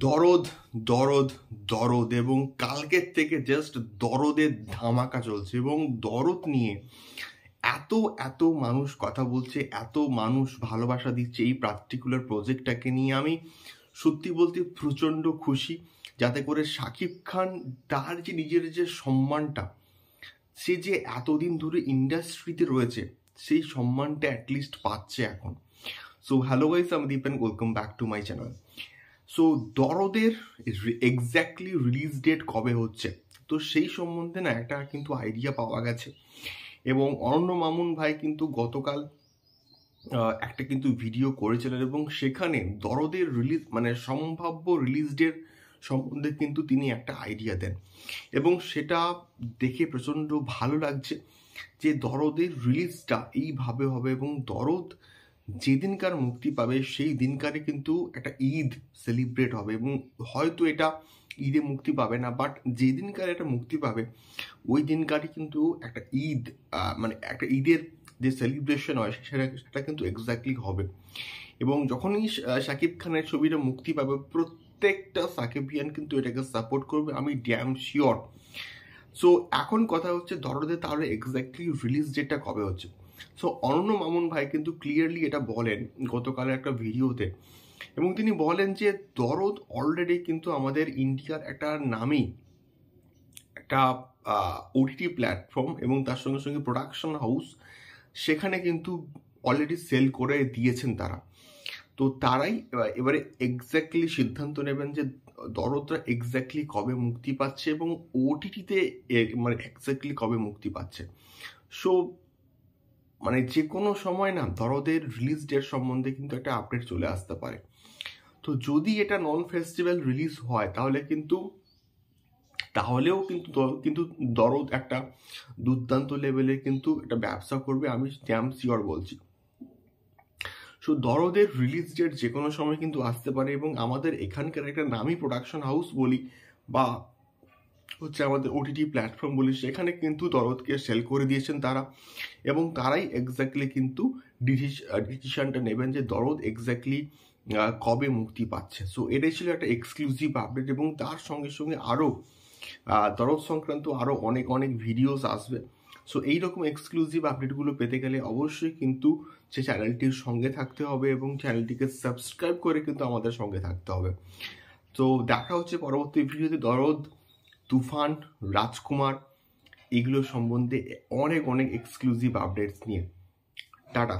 দরদ দরদ দরদ এবং কালকের থেকে জাস্ট দরদের ধামাকা চলছে এবং দরদ নিয়ে এত এত মানুষ কথা বলছে, এত মানুষ ভালোবাসা দিচ্ছে এই পার্টিকুলার প্রজেক্টটাকে নিয়ে। আমি সত্যি বলতে প্রচণ্ড খুশি, যাতে করে শাকিব খান তার যে নিজের যে সম্মানটা, সে যে এতদিন ধরে ইন্ডাস্ট্রিতে রয়েছে সেই সম্মানটা অ্যাটলিস্ট পাচ্ছে এখন। সো হ্যালো গাইস, আমি Dipen, welcome back to my channel. So দরদের এক্স্যাক্টলি রিলিজ ডেট কবে হচ্ছে, তো সেই সম্বন্ধে না একটা কিন্তু আইডিয়া পাওয়া গেছে। এবং অনন্য মামুন ভাই কিন্তু গতকাল একটা কিন্তু ভিডিও করেছিলেন এবং সেখানে দরদের রিলিজ মানে সম্ভাব্য রিলিজ ডেট সম্বন্ধে কিন্তু তিনি একটা আইডিয়া দেন এবং সেটা দেখে প্রচণ্ড ভালো লাগছে যে দরদের রিলিজটা এইভাবে হবে এবং দরদ যেদিনকার মুক্তি পাবে সেই দিনকারে কিন্তু একটা ঈদ সেলিব্রেট হবে এবং হয়তো এটা ঈদে মুক্তি পাবে না, বাট যেদিনকার এটা মুক্তি পাবে ওই দিনকারই কিন্তু একটা ঈদ মানে একটা ঈদের যে সেলিব্রেশন হয় সেটা কিন্তু এক্স্যাক্টলি হবে। এবং যখনই শাকিব খানের ছবিটা মুক্তি পাবে প্রত্যেকটা সাকিবিয়ান কিন্তু এটাকে সাপোর্ট করবে, আমি ড্যাম শিওর। সো এখন কথা হচ্ছে দরদে তাহলে এক্স্যাক্টলি রিলিজ ডেটটা কবে হচ্ছে। সো অনন্য মামুন ভাই কিন্তু ক্লিয়ারলি এটা বলেন গতকালের একটা ভিডিওতে, এবং তিনি বলেন যে দরদ অলরেডি কিন্তু আমাদের ইন্ডিয়ার একটা নামী একটা ওটিটি প্ল্যাটফর্ম এবং তার সঙ্গে সঙ্গে প্রোডাকশন হাউস সেখানে কিন্তু অলরেডি সেল করে দিয়েছেন তারা। তো তারাই এবারে এক্স্যাক্টলি সিদ্ধান্ত নেবেন যে দরদটা এক্স্যাক্টলি কবে মুক্তি পাচ্ছে এবং ওটিটিতে মানে এক্স্যাক্টলি কবে মুক্তি পাচ্ছে। সো মানে যে কোনো সময় না দরদের রিলিজ ডেট সম্বন্ধে কিন্তু একটা আপডেট চলে আসতে পারে। তো যদি এটা নন ফেস্টিভ্যাল রিলিজ হয় তাহলেও কিন্তু দরদ একটা দুর্দান্ত লেভেলে কিন্তু এটা ব্যবসা করবে, আমি ড্যাম শিওর বলছি। সো দরদের রিলিজ ডেট যে কোনো সময় কিন্তু আসতে পারে এবং আমাদের এখানকার একটা নামী প্রোডাকশন হাউস বলি বা হচ্ছে আমাদের ওটিটি প্ল্যাটফর্ম বলি, সেখানে কিন্তু দরদকে সেল করে দিয়েছেন তারা এবং তারাই এক্স্যাক্টলি কিন্তু ডিসিশনটা নেবেন যে দরদ এক্স্যাক্টলি কবে মুক্তি পাচ্ছে। সো এটাই ছিল একটা এক্সক্লুসিভ আপডেট এবং তার সঙ্গে সঙ্গে আরও দরদ সংক্রান্ত আরও অনেক অনেক ভিডিওস আসবে। সো এইরকম এক্সক্লুসিভ আপডেটগুলো পেতে গেলে অবশ্যই কিন্তু সে চ্যানেলটির সঙ্গে থাকতে হবে এবং চ্যানেলটিকে সাবস্ক্রাইব করে কিন্তু আমাদের সঙ্গে থাকতে হবে। তো দেখা হচ্ছে পরবর্তী ভিডিওতে দরদ, তুফান, রাজকুমার এগুলো সম্বন্ধে অনেক অনেক এক্সক্লুসিভ আপডেটস নিয়ে। টাটা।